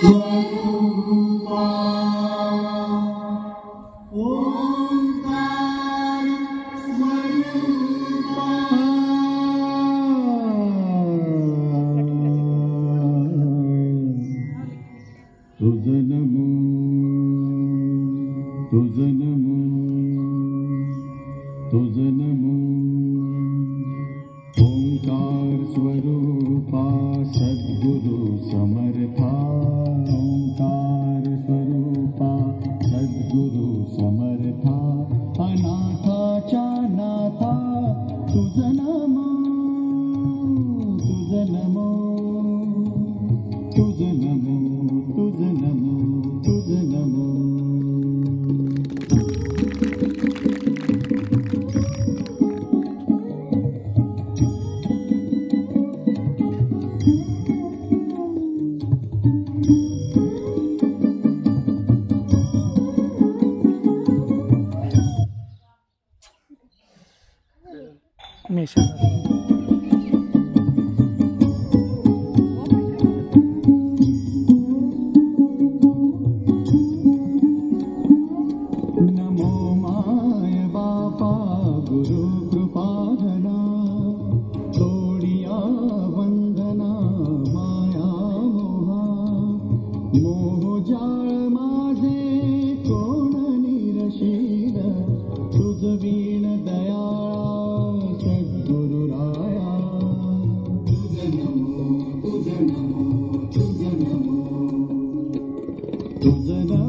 स्वरूपा ओंकार स्वरूपा तुझ नमो तुझ नमो तुझ नमो ओंकार स्वरूपा सद्गुरु समर्था ओंकार स्वरूपा सद्गुरु समर्था अनाथाच्या नाथा तुझ नमो तुझ नमो तुझ नमो तुझ नमो तुझ नमो नमो माय बापा गुरु कृपाधना तोडिया वंदना माया मोहा मोह जाळ माझे कोण निरशील तुझ वीण दयाळा सद्गुरु राया तुझ नमो तुझ नमो तुझ नमो तुझ नमो